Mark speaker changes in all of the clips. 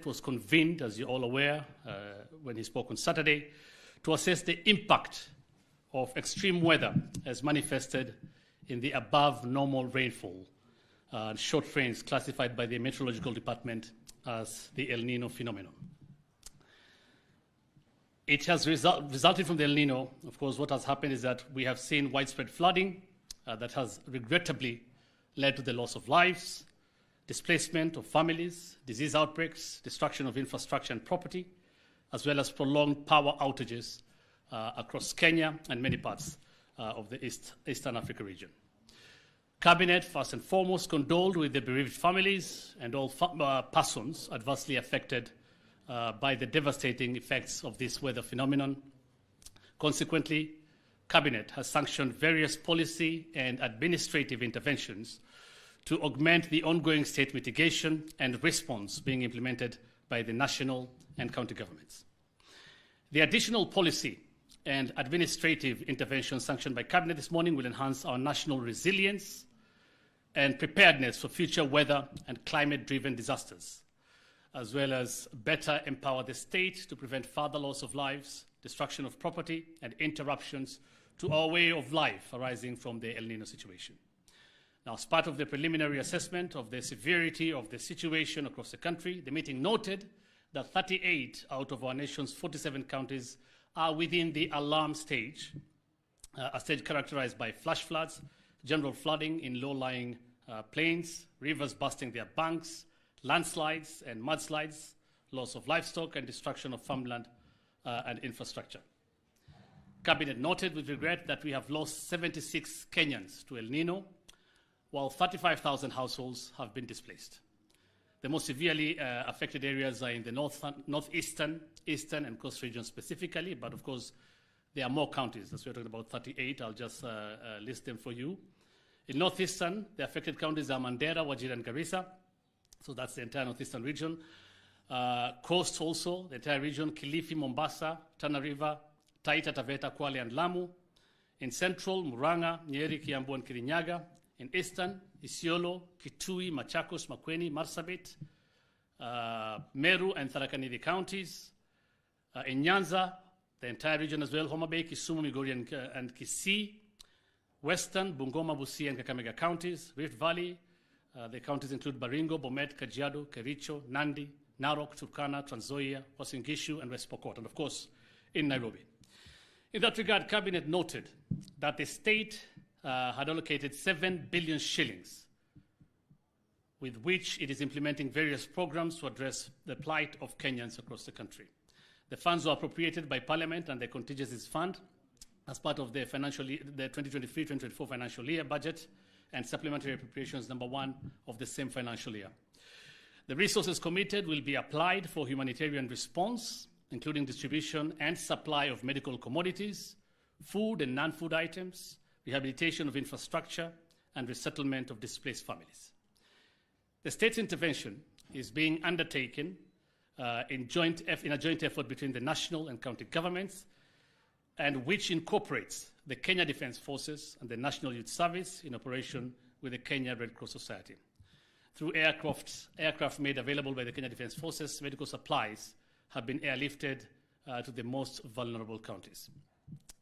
Speaker 1: was convened, as you're all aware, when he spoke on Saturday, to assess the impact of extreme weather as manifested in the above normal rainfall and short rains classified by the Meteorological Department as the El-Nino phenomenon. It has resulted from the El-Nino. Of course, what has happened is that we have seen widespread flooding that has regrettably led to the loss of lives, displacement of families, disease outbreaks, destruction of infrastructure and property, as well as prolonged power outages across Kenya and many parts of the Eastern Africa region. Cabinet, first and foremost, condoled with the bereaved families and all persons adversely affected by the devastating effects of this weather phenomenon. Consequently, Cabinet has sanctioned various policy and administrative interventions to augment the ongoing state mitigation and response being implemented by the national and county governments. The additional policy and administrative interventions sanctioned by Cabinet this morning will enhance our national resilience and preparedness for future weather and climate-driven disasters, as well as better empower the state to prevent further loss of lives, destruction of property, and interruptions to our way of life arising from the El-Nino situation. Now, as part of the preliminary assessment of the severity of the situation across the country, the meeting noted that 38 out of our nation's 47 counties are within the alarm stage, a stage characterized by flash floods, general flooding in low-lying plains, rivers busting their banks, landslides and mudslides, loss of livestock, and destruction of farmland and infrastructure. Cabinet noted with regret that we have lost 76 Kenyans to El Nino, while 35,000 households have been displaced. The most severely affected areas are in the northeastern, eastern, and coast regions specifically, but of course, there are more counties. As we're talking about 38, I'll just list them for you. In northeastern, the affected counties are Mandera, Wajir, and Garissa. So that's the entire northeastern region. Coast also, the entire region, Kilifi, Mombasa, Tana River, Taita, Taveta, Kwale, and Lamu. In central, Murang'a, Nyeri, Kiambu, and Kirinyaga. In eastern, Isiolo, Kitui, Machakos, Makueni, Marsabit, Meru, and Tharaka Nithi counties. In Nyanza, the entire region as well, Homa Bay, Kisumu, Migori, and Kisii. Western, Bungoma, Busia, and Kakamega counties. Rift Valley, the counties include Baringo, Bomet, Kajiado, Kericho, Nandi, Narok, Turkana, Trans Nzoia, Uasin Gishu, and West Pokot, and of course, in Nairobi. In that regard, Cabinet noted that the state had allocated 7 billion shillings, with which it is implementing various programs to address the plight of Kenyans across the country. The funds were appropriated by Parliament and the contingencies fund as part of the 2023-2024 financial year budget and supplementary appropriations number 1 of the same financial year. The resources committed will be applied for humanitarian response, including distribution and supply of medical commodities, food and non-food items, rehabilitation of infrastructure, and resettlement of displaced families. The state's intervention is being undertaken in a joint effort between the national and county governments, and which incorporates the Kenya Defence Forces and the National Youth Service in operation with the Kenya Red Cross Society. Through aircraft made available by the Kenya Defence Forces, medical supplies have been airlifted to the most vulnerable counties.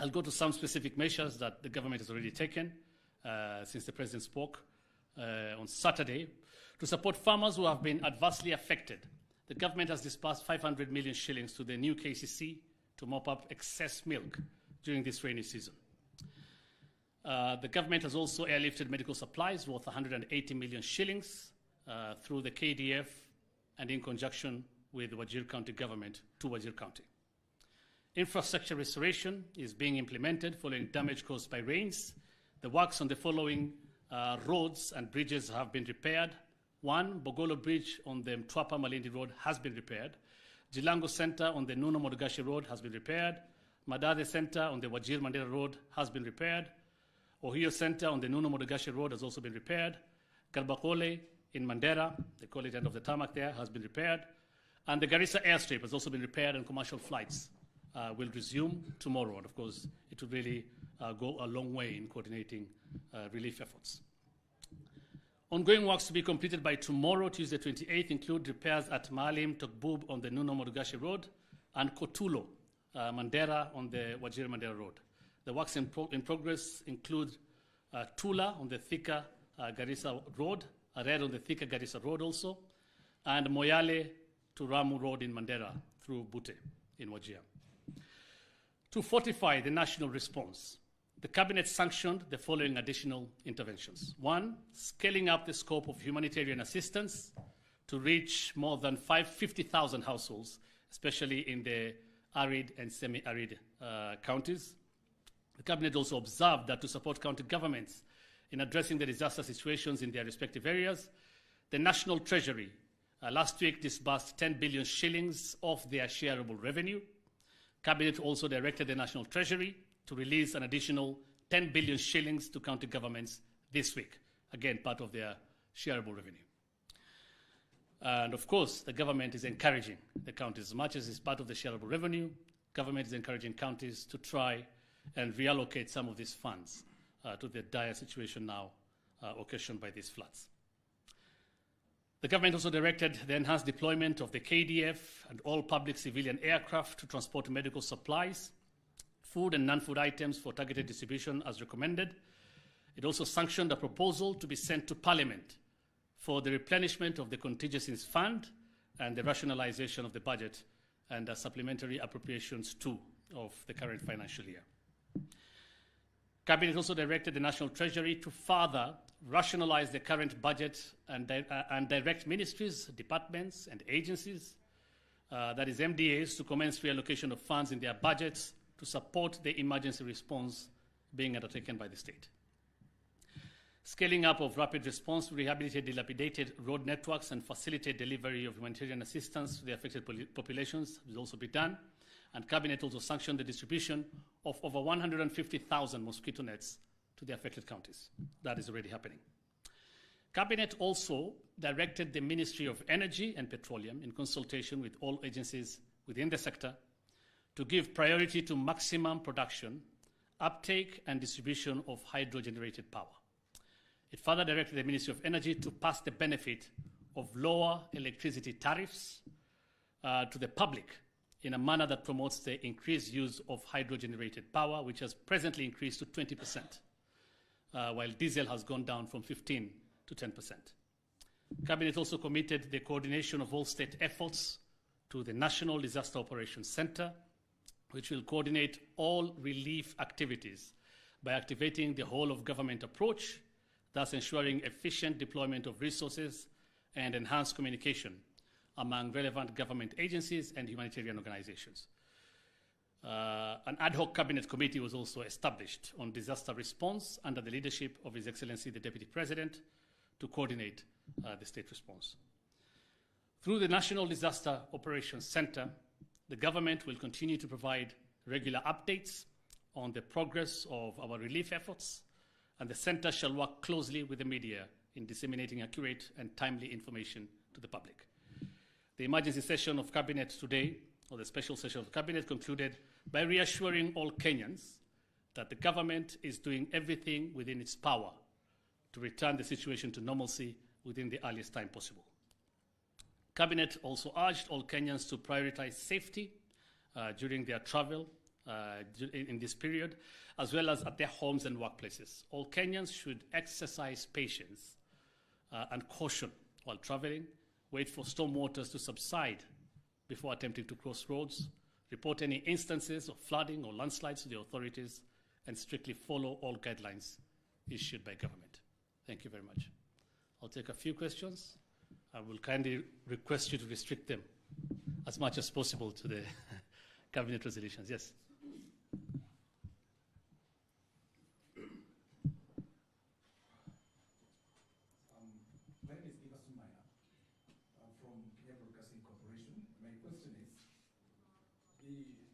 Speaker 1: I'll go to some specific measures that the government has already taken since the President spoke on Saturday. To support farmers who have been adversely affected, the government has disbursed 500 million shillings to the new KCC to mop up excess milk during this rainy season. The government has also airlifted medical supplies worth 180 million shillings through the KDF and in conjunction with the Wajir County government to Wajir County. Infrastructure restoration is being implemented following damage caused by rains. The works on the following roads and bridges have been repaired. 1, Bogolo Bridge on the Mtwapa Malindi Road has been repaired. Jilango Center on the Nuno Modogashi Road has been repaired. Madade Center on the Wajir Mandera Road has been repaired. Ohio Center on the Nuno Modogashi Road has also been repaired. Garbakole in Mandera, they call it end of the tarmac there, has been repaired. And the Garissa airstrip has also been repaired, and commercial flights will resume tomorrow. And of course, it will really go a long way in coordinating relief efforts. Ongoing works to be completed by tomorrow, Tuesday 28th, include repairs at Maalim Tokbub on the Nuno Modugashi Road and Kotulo, Mandera on the Wajir Mandera Road. The works in progress include Tula on the Thika Garissa Road, Ared on the Thika Garissa Road also, and Moyale to Ramu Road in Mandera through Bute in Wajir. To fortify the national response, the Cabinet sanctioned the following additional interventions. One, scaling up the scope of humanitarian assistance to reach more than 50,000 households, especially in the arid and semi-arid counties. The Cabinet also observed that to support county governments in addressing the disaster situations in their respective areas, the National Treasury last week disbursed 10 billion shillings of their shareable revenue. Cabinet also directed the National Treasury to release an additional 10 billion shillings to county governments this week, again, part of their shareable revenue. And of course, the government is encouraging the counties, as much as it's part of the shareable revenue, government is encouraging counties to try and reallocate some of these funds to the dire situation now occasioned by these floods. The government also directed the enhanced deployment of the KDF and all public civilian aircraft to transport medical supplies, food and non-food items for targeted distribution as recommended. It also sanctioned a proposal to be sent to Parliament for the replenishment of the contingencies fund and the rationalization of the budget and supplementary appropriations too of the current financial year. Cabinet also directed the National Treasury to further rationalize the current budget and direct ministries, departments, and agencies, that is MDAs, to commence reallocation of funds in their budgets to support the emergency response being undertaken by the state. Scaling up of rapid response to rehabilitate dilapidated road networks and facilitate delivery of humanitarian assistance to the affected populations will also be done. And Cabinet also sanctioned the distribution of over 150,000 mosquito nets to the affected counties. That is already happening. Cabinet also directed the Ministry of Energy and Petroleum, in consultation with all agencies within the sector, to give priority to maximum production, uptake, and distribution of hydro-generated power. It further directed the Ministry of Energy to pass the benefit of lower electricity tariffs to the public in a manner that promotes the increased use of hydro-generated power, which has presently increased to 20%, while diesel has gone down from 15 to 10%. Cabinet also committed the coordination of all state efforts to the National Disaster Operations Center, which will coordinate all relief activities by activating the whole-of-government approach, thus ensuring efficient deployment of resources and enhanced communication among relevant government agencies and humanitarian organizations. An ad hoc cabinet committee was also established on disaster response under the leadership of His Excellency the Deputy President to coordinate the state response. Through the National Disaster Operations Center, the government will continue to provide regular updates on the progress of our relief efforts, and the center shall work closely with the media in disseminating accurate and timely information to the public. The emergency session of Cabinet today, or the special session of Cabinet, concluded by reassuring all Kenyans that the government is doing everything within its power to return the situation to normalcy within the earliest time possible. Cabinet also urged all Kenyans to prioritize safety during their travel in this period, as well as at their homes and workplaces. All Kenyans should exercise patience and caution while traveling, wait for storm waters to subside before attempting to cross roads, report any instances of flooding or landslides to the authorities, and strictly follow all guidelines issued by government. Thank you very much. I'll take a few questions. I will kindly request you to restrict them as much as possible to the cabinet resolutions. Yes.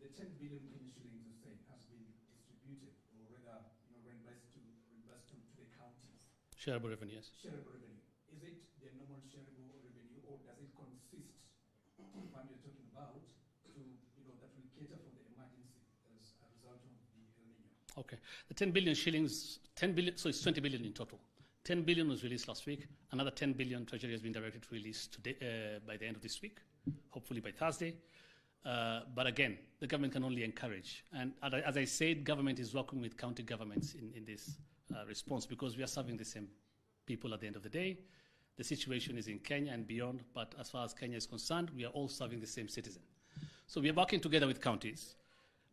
Speaker 2: The 10 billion Kenyan shillings you're saying has been distributed, or rather, reimbursed to the counties.
Speaker 1: Shareable revenue, yes.
Speaker 2: Shareable revenue. Is it the normal shareable revenue, or does it consist of the fund you're talking about that will cater for the emergency as a result of the El-Nino?
Speaker 1: Okay. The 10 billion shillings, 10 billion, so it's 20 billion in total. 10 billion was released last week. Another 10 billion Treasury has been directed to release today, by the end of this week, hopefully by Thursday. But again, the government can only encourage. And as I said, government is working with county governments in this response because we are serving the same people at the end of the day. The situation is in Kenya and beyond, but as far as Kenya is concerned, we are all serving the same citizen. So we are working together with counties,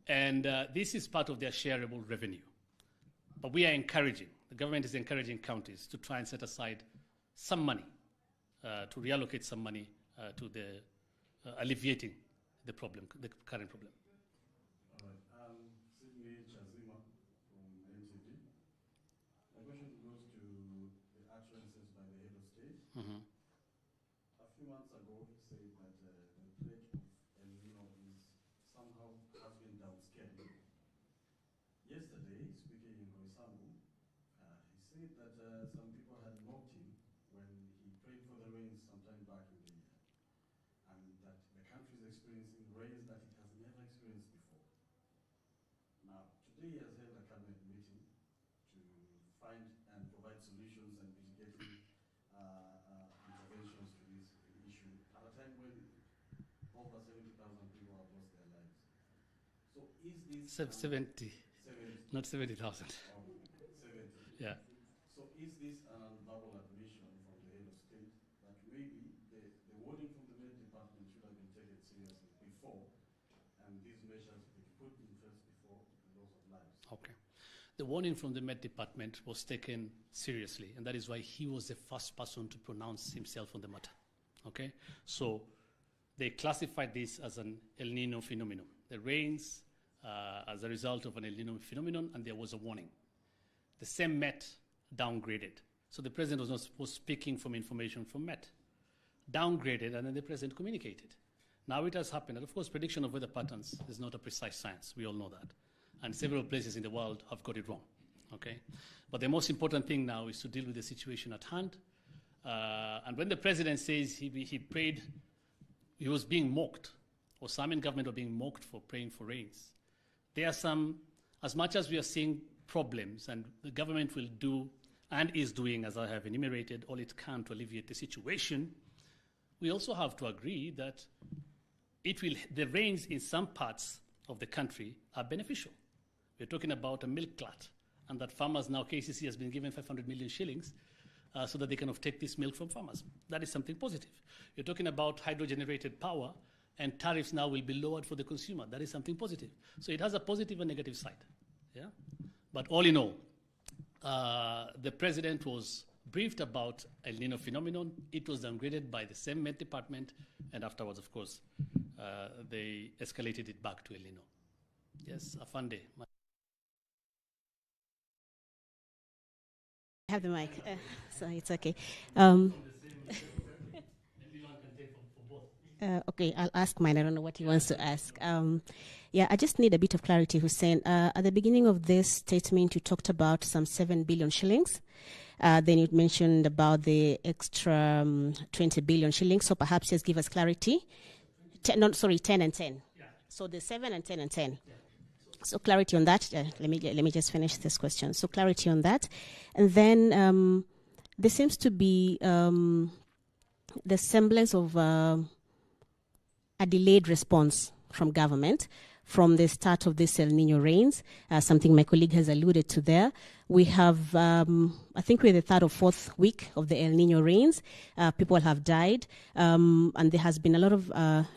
Speaker 1: and this is part of their shareable revenue. But we are encouraging, the government is encouraging counties to try and set aside some money, to reallocate some money to the alleviating the problem, the current problem.
Speaker 3: All right. Sydney Chazima from NTV. My question goes to the utterances by the head of state.
Speaker 1: Mm-hmm.
Speaker 3: A few months ago, he said that the threat of El-Nino is somehow has been downscaled. Yesterday, speaking in Roysambu, he said that some people had mocked him when he prayed for the rains sometime back in the year, and that the country is experiencing rains that it has never experienced before. Now, today he has held a cabinet meeting to find and provide solutions and mitigating interventions to this issue at a time when over 70,000 people have lost their lives. So is this...
Speaker 1: 70,
Speaker 3: 70.
Speaker 1: not 70,000.
Speaker 3: Oh, 70.
Speaker 1: Yeah.
Speaker 3: So is this an unveiled admission from the head of state that maybe the warning from the Met Department should have been taken seriously before, and these measures be put in place before the loss of lives?
Speaker 1: Okay. The warning from the Met Department was taken seriously, and that is why he was the first person to pronounce himself on the matter. Okay? So they classified this as an El-Nino phenomenon. The rains as a result of an El-Nino phenomenon, and there was a warning. The same Met downgraded. So the president was speaking from information from Met. Downgraded, and then the president communicated. Now it has happened, and of course prediction of weather patterns is not a precise science. We all know that. And several places in the world have got it wrong. Okay? But the most important thing now is to deal with the situation at hand. And when the president says he prayed, he was being mocked, or some in government were being mocked for praying for rains. There are some, as much as we are seeing problems, and the government will do and is doing, as I have enumerated, all it can to alleviate the situation, we also have to agree that the rains in some parts of the country are beneficial. We're talking about a milk glut, and that farmers now, KCC has been given 500 million shillings so that they can take this milk from farmers. That is something positive. You're talking about hydro-generated power, and tariffs now will be lowered for the consumer. That is something positive. So it has a positive and negative side. Yeah? But all in all, the president was briefed about El-Nino phenomenon. It was downgraded by the same Met Department, and afterwards, of course, they escalated it back to El-Nino. Yes, Afande.
Speaker 4: I have the mic, so it's okay. Okay, I'll ask mine. I don't know what he wants to ask. Yeah, I just need a bit of clarity, Hussein. At the beginning of this statement, you talked about some 7 billion shillings. Then you mentioned about the extra 20 billion shillings. So perhaps just give us clarity. 10 and 10. Yeah. So the 7 and 10 and 10. Yeah. So clarity on that. Let me just finish this question. So clarity on that. And then there seems to be the semblance of a delayed response from government from the start of this El-Nino rains, something my colleague has alluded to there. We have, I think we're in the third or fourth week of the El-Nino rains. People have died, and there has been a lot of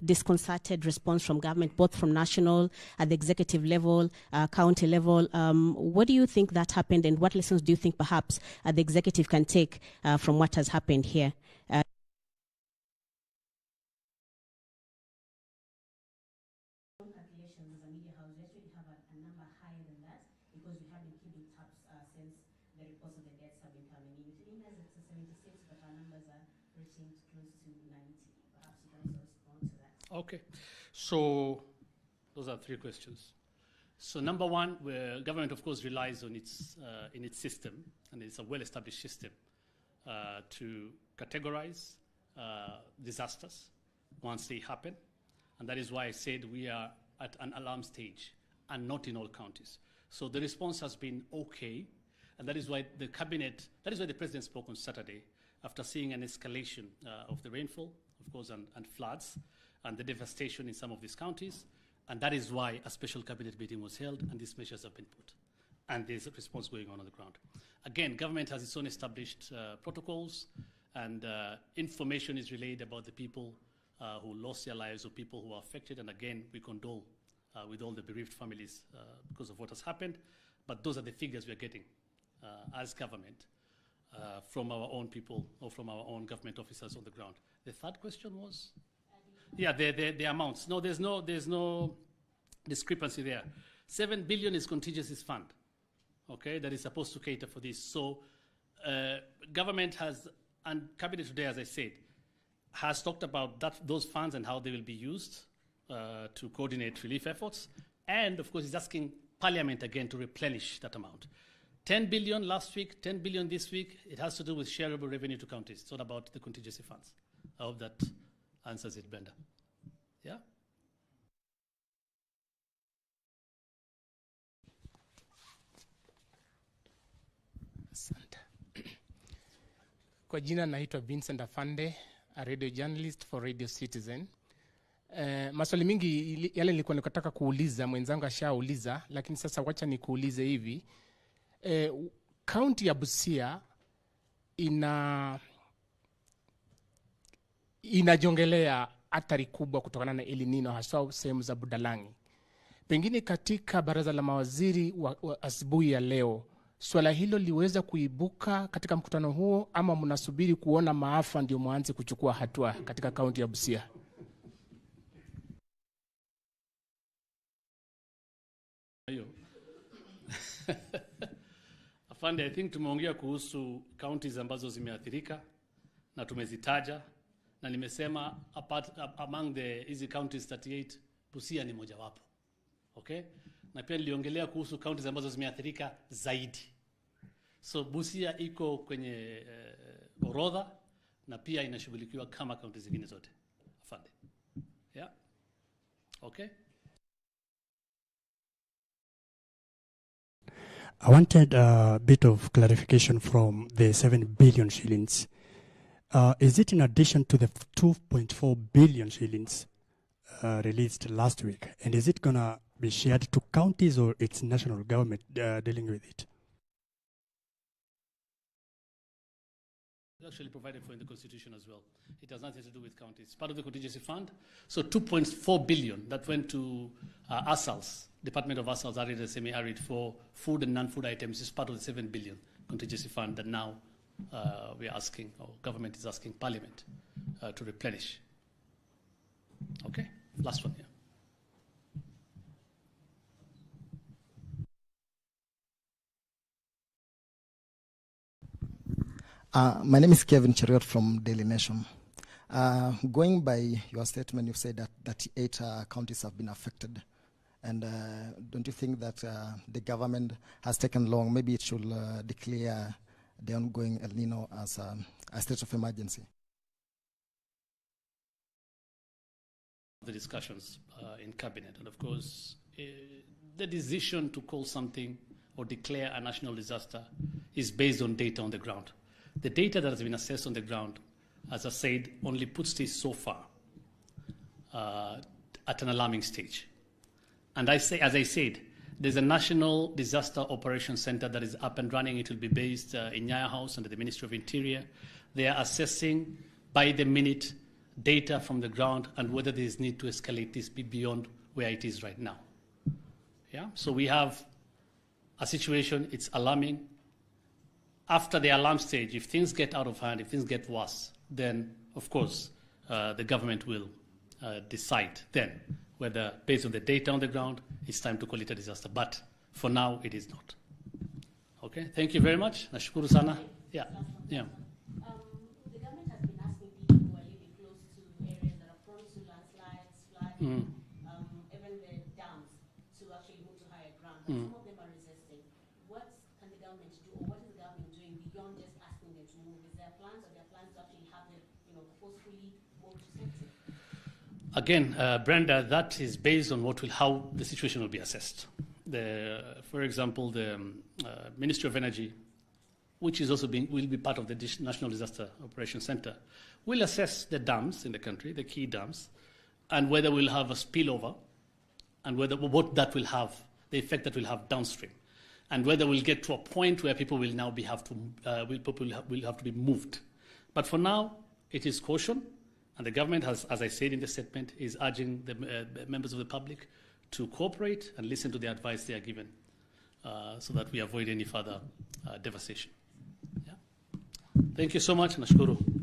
Speaker 4: disconcerted response from government, both from national, at the executive level, county level. What do you think that happened, and what lessons do you think perhaps the executive can take from what has happened here? Calculations as a media house, we actually have a number higher than that because we have been keeping tabs since the reports of the deaths have been coming in. We're telling us it's 76, but our numbers are reaching close to 90. Perhaps you can also respond to that.
Speaker 1: Okay. So those are three questions. So number one, where government, of course, relies on its in its system, and it's a well-established system to categorize disasters once they happen. And that is why I said we are at an alarm stage and not in all counties. So the response has been okay. And that is why the cabinet, that is why the president spoke on Saturday after seeing an escalation of the rainfall, of course, and floods, and the devastation in some of these counties. And that is why a special cabinet meeting was held and these measures have been put. And there's a response going on the ground. Again, government has its own established protocols, and information is relayed about the people who lost their lives or people who are affected. And again, we condole with all the bereaved families because of what has happened. But those are the figures we are getting as government from our own people or from our own government officers on the ground. The third question was? Yeah, the amounts. No, there's no discrepancy there. 7 billion is contingency fund, okay, that is supposed to cater for this. So government has, and cabinet today, as I said, has talked about those funds and how they will be used to coordinate relief efforts. And of course, it's asking Parliament again to replenish that amount. 10 billion last week, 10 billion this week. It has to do with shareable revenue to counties. It's not about the contingency funds. I hope that answers it, Brenda. Yeah?
Speaker 5: Asante. Kwa jina naitwa Vincent Afande, a radio journalist for Radio Citizen. Maswali mingi yale nilikuwa nikataka kuuliza, mwenzangu ashauliza, lakini sasa wacha nikuulize hivi. County ya Busia inajongelea athari kubwa kutokana na El-Nino, hasa sehemu za Budalangi. Pengine katika baraza la mawaziri wa asubuhi ya leo, swala hilo liweza kuibuka katika mkutano huo, ama mnasubiri kuona maafa ndio mwanze kuchukua hatua katika kaunti ya Busia?
Speaker 1: Afande, I think tumeongea kuhusu counties ambazo zimeathirika na tumezitaja, na nimesema among hizi counties 38, Busia ni mojawapo. Okay? Na pia niliongelea kuhusu counties ambazo zimeathirika zaidi. So Busia iko kwenye orodha na pia inashughulikiwa kama counties zingine zote. Afande. Yeah? Okay?
Speaker 6: I wanted a bit of clarification from the 7 billion shillings. Is it in addition to the 2.4 billion shillings released last week? And is it going to be shared to counties, or it's national government dealing with it?
Speaker 1: It's actually provided for in the Constitution as well. It has nothing to do with counties. It's part of the contingency fund. So 2.4 billion that went to ASALS, Department of ASALS, arid and semi-arid, for food and non-food items is part of the 7 billion contingency fund that now we are asking, or government is asking Parliament to replenish. Okay, last one here.
Speaker 7: My name is Kevin Cheriot from Daily Nation. Going by your statement, you've said that 38 counties have been affected. And don't you think that the government has taken long? Maybe it should declare the ongoing El-Nino as a state of emergency.
Speaker 1: The discussions in cabinet, and of course, the decision to call something or declare a national disaster is based on data on the ground. The data that has been assessed on the ground, as I said, only puts this so far at an alarming stage. And as I said, there's a National Disaster Operations Center that is up and running. It will be based in Nyaya House under the Ministry of Interior. They are assessing by the minute data from the ground and whether there is need to escalate this beyond where it is right now. Yeah? So we have a situation, it's alarming. After the alarm stage, if things get out of hand, if things get worse, then, of course, the government will decide then whether, based on the data on the ground, it's time to call it a disaster. But for now, it is not. Okay, thank you very much. Nashukuru sana. Yeah, yeah.
Speaker 4: The government has been asking people who are living close to areas that are prone to landslides, flooding, even the dams, to actually move to higher ground. But some of them are resisting. What can the government do, or what is the government doing beyond just asking them to move? Is there plans, or there plans to actually have them, forcefully move to safety?
Speaker 1: Again, Brenda, that is based on how the situation will be assessed. For example, the Ministry of Energy which is also will be part of the National Disaster Operations Center, will assess the dams in the country, the key dams, and whether we'll have a spillover, and what that will have, the effect that will have downstream, and whether we'll get to a point where people will now will have to be moved. But for now, it is caution, and the government has, as I said in the statement, is urging the members of the public to cooperate and listen to the advice they are given, so that we avoid any further devastation. Yeah. Thank you so much, nashukuru.